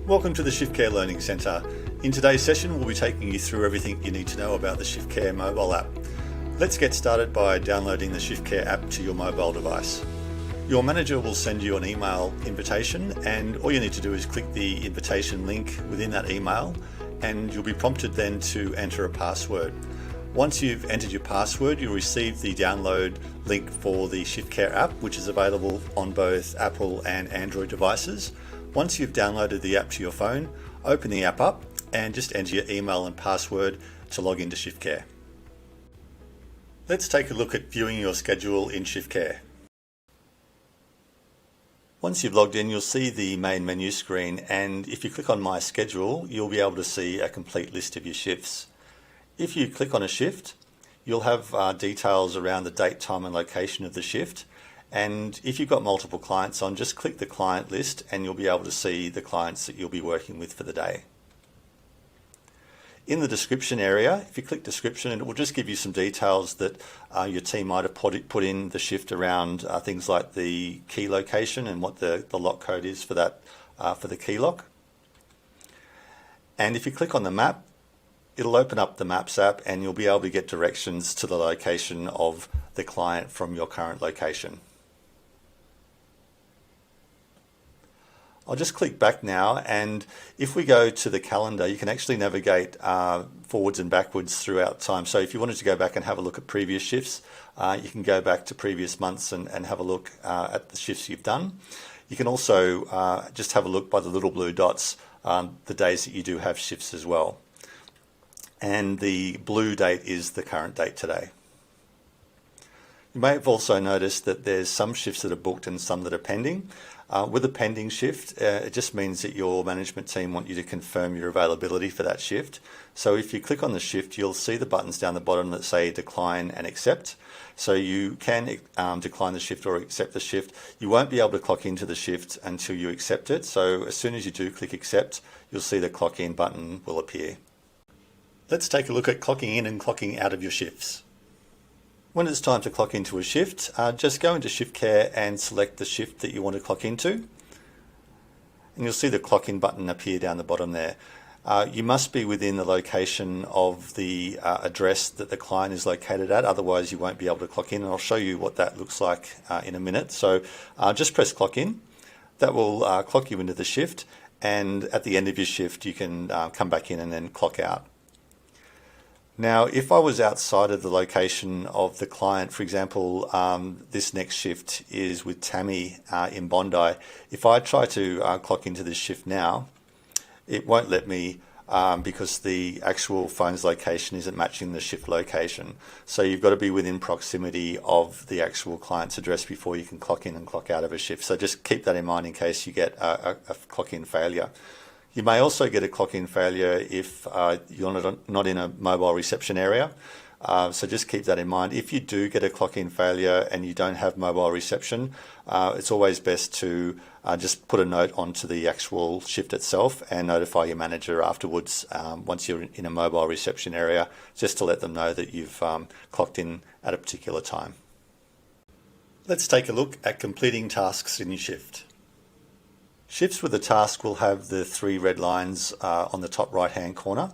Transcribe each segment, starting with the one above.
Welcome to the ShiftCare Learning Centre. In today's session, we'll be taking you through everything you need to know about the ShiftCare mobile app. Let's get started by downloading the ShiftCare app to your mobile device. Your manager will send you an email invitation, and all you need to do is click the invitation link within that email, and you'll be prompted then to enter a password. Once you've entered your password, you'll receive the download link for the ShiftCare app, which is available on both Apple and Android devices. Once you've downloaded the app to your phone, open the app up and just enter your email and password to log into ShiftCare. Let's take a look at viewing your schedule in ShiftCare. Once you've logged in, you'll see the main menu screen, and if you click on My Schedule, you'll be able to see a complete list of your shifts. If you click on a shift, you'll have details around the date, time and location of the shift. And if you've got multiple clients on, just click the client list and you'll be able to see the clients that you'll be working with for the day. In the description area, if you click description, it will just give you some details that your team might have put in the shift around things like the key location and what the lock code is for that for the key lock. And if you click on the map, it'll open up the Maps app and you'll be able to get directions to the location of the client from your current location. I'll just click back now, and if we go to the calendar, you can actually navigate forwards and backwards throughout time. So if you wanted to go back and have a look at previous shifts, you can go back to previous months and have a look at the shifts you've done. You can also just have a look by the little blue dots, the days that you do have shifts as well. And the blue date is the current date today. You may have also noticed that there's some shifts that are booked and some that are pending. With a pending shift, it just means that your management team want you to confirm your availability for that shift. So if you click on the shift, you'll see the buttons down the bottom that say decline and accept. So you can decline the shift or accept the shift. You won't be able to clock into the shift until you accept it. So as soon as you do click accept, you'll see the clock in button will appear. Let's take a look at clocking in and clocking out of your shifts. When it's time to clock into a shift, just go into ShiftCare and select the shift that you want to clock into. And you'll see the clock in button appear down the bottom there. You must be within the location of the address that the client is located at, otherwise you won't be able to clock in, and I'll show you what that looks like in a minute. So just press clock in. That will clock you into the shift, and at the end of your shift you can come back in and then clock out. Now, if I was outside of the location of the client, for example, this next shift is with Tammy in Bondi. If I try to clock into this shift now, it won't let me because the actual phone's location isn't matching the shift location. So you've got to be within proximity of the actual client's address before you can clock in and clock out of a shift. So just keep that in mind in case you get a clock-in failure. You may also get a clock-in failure if you're not in a mobile reception area. So just keep that in mind. If you do get a clock-in failure and you don't have mobile reception, it's always best to just put a note onto the actual shift itself and notify your manager afterwards once you're in a mobile reception area, just to let them know that you've clocked in at a particular time. Let's take a look at completing tasks in your shift. Shifts with a task will have the three red lines on the top right hand corner.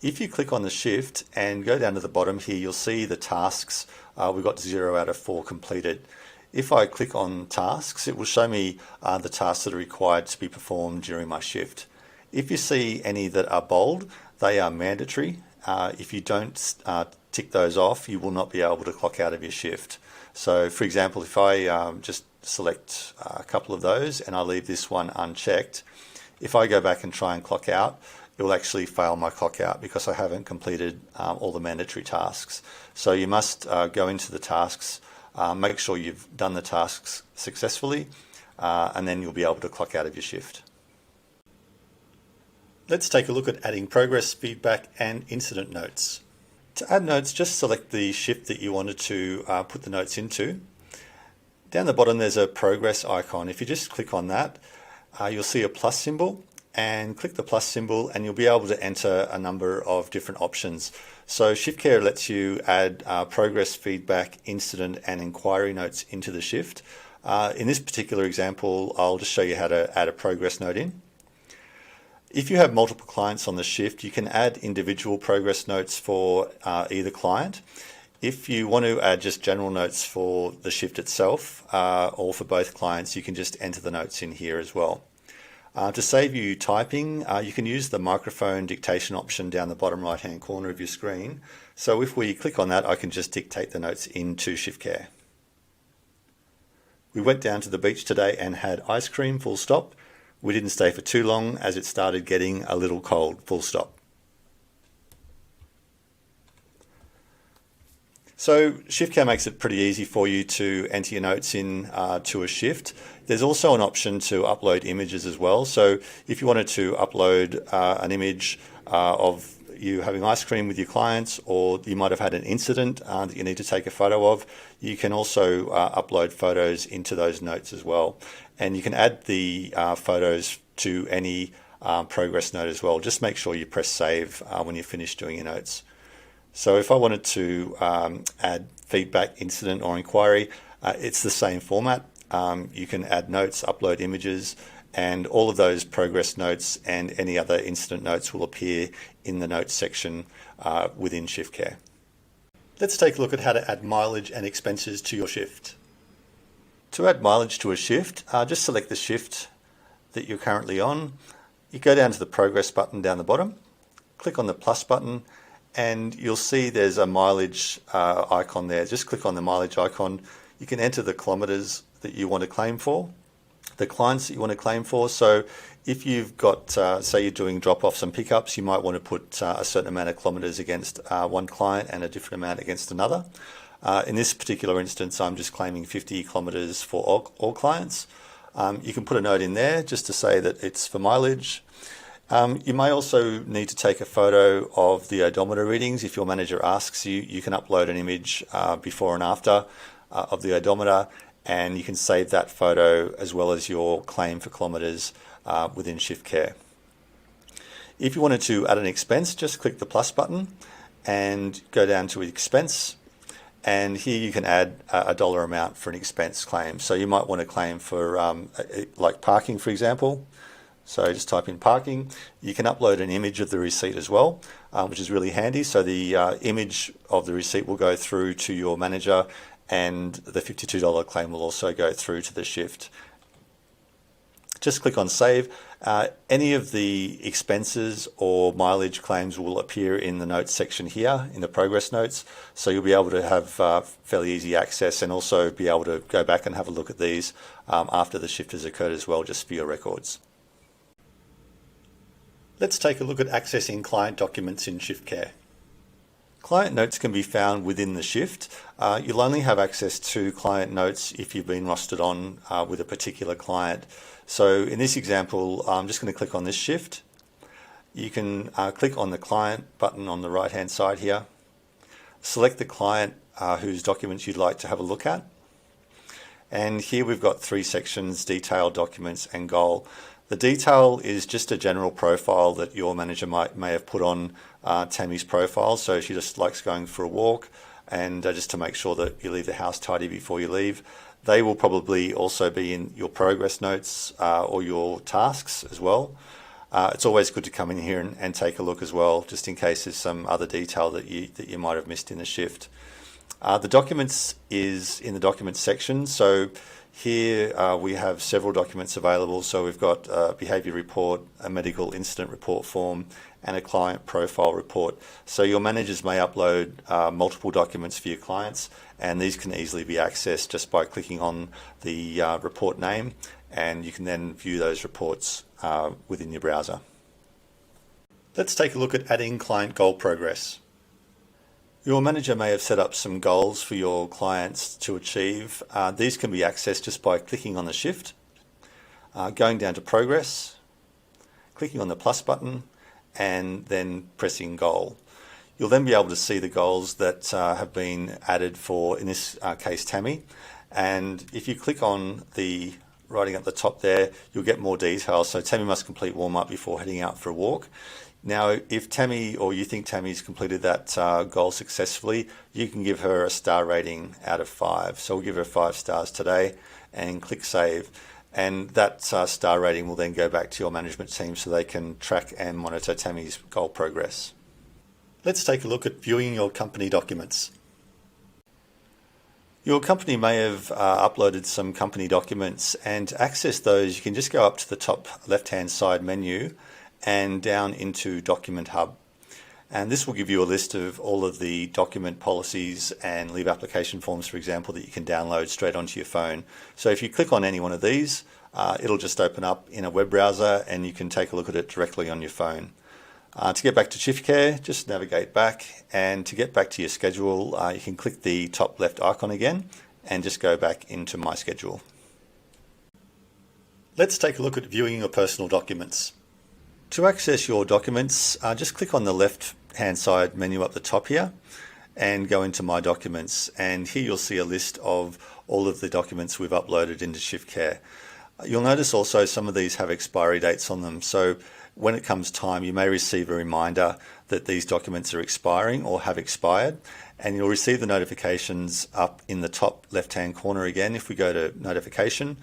If you click on the shift and go down to the bottom here, you'll see the tasks. We've got 0 out of 4 completed. If I click on tasks, it will show me the tasks that are required to be performed during my shift. If you see any that are bold, they are mandatory. If you don't tick those off, you will not be able to clock out of your shift. So for example, if I just select a couple of those and I leave this one unchecked, if I go back and try and clock out, it will actually fail my clock out because I haven't completed all the mandatory tasks. So you must go into the tasks, make sure you've done the tasks successfully, and then you'll be able to clock out of your shift. Let's take a look at adding progress, feedback and incident notes. To add notes, just select the shift that you wanted to put the notes into. Down the bottom there's a progress icon. If you just click on that, you'll see a plus symbol, and click the plus symbol and you'll be able to enter a number of different options. So ShiftCare lets you add progress, feedback, incident and inquiry notes into the shift. In this particular example, I'll just show you how to add a progress note in. If you have multiple clients on the shift, you can add individual progress notes for either client. If you want to add just general notes for the shift itself or for both clients, you can just enter the notes in here as well. To save you typing, you can use the microphone dictation option down the bottom right hand corner of your screen. So if we click on that, I can just dictate the notes into ShiftCare. We went down to the beach today and had ice cream, full stop. We didn't stay for too long as it started getting a little cold, full stop. So ShiftCare makes it pretty easy for you to enter your notes in to a shift. There's also an option to upload images as well. So if you wanted to upload an image of you having ice cream with your clients, or you might have had an incident that you need to take a photo of, you can also upload photos into those notes as well. And you can add the photos to any progress note as well. Just make sure you press save when you're finished doing your notes. So if I wanted to add feedback, incident or inquiry, it's the same format. You can add notes, upload images, and all of those progress notes and any other incident notes will appear in the notes section within ShiftCare. Let's take a look at how to add mileage and expenses to your shift. To add mileage to a shift, just select the shift that you're currently on. You go down to the progress button down the bottom, click on the plus button, and you'll see there's a mileage icon there. Just click on the mileage icon. You can enter the kilometres that you want to claim for, the clients that you want to claim for. So if you've got, say you're doing drop-offs and pickups, you might want to put a certain amount of kilometres against one client and a different amount against another. In this particular instance, I'm just claiming 50 kilometres for all clients. You can put a note in there just to say that it's for mileage. You may also need to take a photo of the odometer readings. If your manager asks you, you can upload an image before and after of the odometer, and you can save that photo as well as your claim for kilometres within ShiftCare. If you wanted to add an expense, just click the plus button and go down to expense. And here you can add a dollar amount for an expense claim. So you might want to claim for like parking, for example. So just type in parking. You can upload an image of the receipt as well, which is really handy. So the image of the receipt will go through to your manager, and the $52 claim will also go through to the shift. Just click on save. Any of the expenses or mileage claims will appear in the notes section here in the progress notes. So you'll be able to have fairly easy access and also be able to go back and have a look at these after the shift has occurred as well, just for your records. Let's take a look at accessing client documents in ShiftCare. Client notes can be found within the shift. You'll only have access to client notes if you've been rostered on with a particular client. So in this example, I'm just going to click on this shift. You can click on the client button on the right hand side here. Select the client whose documents you'd like to have a look at. And here we've got three sections: detail, documents and goal. The detail is just a general profile that your manager may have put on Tammy's profile. So she just likes going for a walk, and just to make sure that you leave the house tidy before you leave. They will probably also be in your progress notes or your tasks as well. It's always good to come in here and take a look as well, just in case there's some other detail that you might have missed in the shift. The documents is in the documents section. So here we have several documents available. So we've got a behaviour report, a medical incident report form, and a client profile report. So your managers may upload multiple documents for your clients, and these can easily be accessed just by clicking on the report name, and you can then view those reports within your browser. Let's take a look at adding client goal progress. Your manager may have set up some goals for your clients to achieve. These can be accessed just by clicking on the shift, going down to progress, clicking on the plus button, and then pressing goal. You'll then be able to see the goals that have been added for, in this case, Tammy. And if you click on the writing at the top there, you'll get more details. So Tammy must complete warm-up before heading out for a walk. Now, if Tammy, or you think Tammy's completed that goal successfully, you can give her a star rating out of 5. So we'll give her 5 stars today and click save. and that star rating will then go back to your management team so they can track and monitor Tammy's goal progress. Let's take a look at viewing your company documents. Your company may have uploaded some company documents, and to access those you can just go up to the top left hand side menu and down into Document Hub. And this will give you a list of all of the document policies and leave application forms, for example, that you can download straight onto your phone. So if you click on any one of these, it'll just open up in a web browser and you can take a look at it directly on your phone. To get back to ShiftCare, just navigate back, and to get back to your schedule, you can click the top left icon again and just go back into My Schedule. Let's take a look at viewing your personal documents. To access your documents, just click on the left hand side menu up the top here and go into My Documents, and here you'll see a list of all of the documents we've uploaded into ShiftCare. You'll notice also some of these have expiry dates on them, so when it comes time you may receive a reminder that these documents are expiring or have expired, and you'll receive the notifications up in the top left hand corner again. If we go to Notification,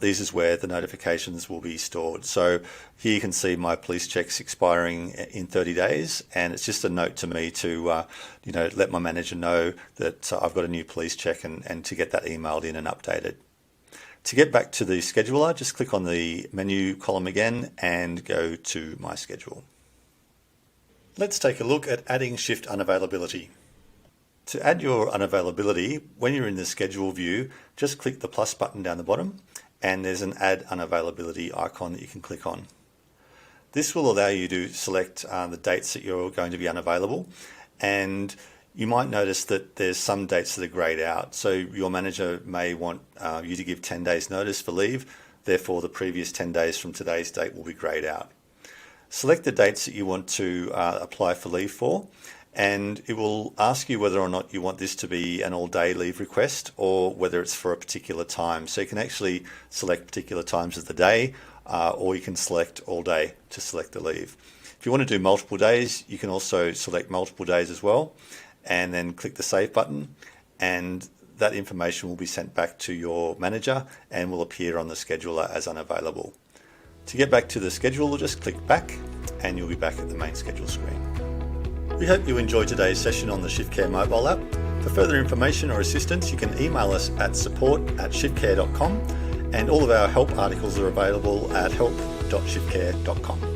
this is where the notifications will be stored. So here you can see my police checks expiring in 30 days, and it's just a note to me to let my manager know that I've got a new police check and to get that emailed in and updated. To get back to the scheduler, just click on the menu column again and go to My Schedule. Let's take a look at adding shift unavailability. To add your unavailability, when you're in the schedule view, just click the plus button down the bottom, and there's an Add Unavailability icon that you can click on. This will allow you to select the dates that you're going to be unavailable, and you might notice that there's some dates that are grayed out. So your manager may want you to give 10 days notice for leave, therefore the previous 10 days from today's date will be grayed out. Select the dates that you want to apply for leave for, and it will ask you whether or not you want this to be an all-day leave request or whether it's for a particular time. So you can actually select particular times of the day, or you can select all day to select the leave. If you want to do multiple days, you can also select multiple days as well, and then click the Save button, and that information will be sent back to your manager and will appear on the scheduler as unavailable. To get back to the schedule, just click back and you'll be back at the main schedule screen. We hope you enjoyed today's session on the ShiftCare mobile app. For further information or assistance, you can email us at support@shiftcare.com, and all of our help articles are available at help.shiftcare.com.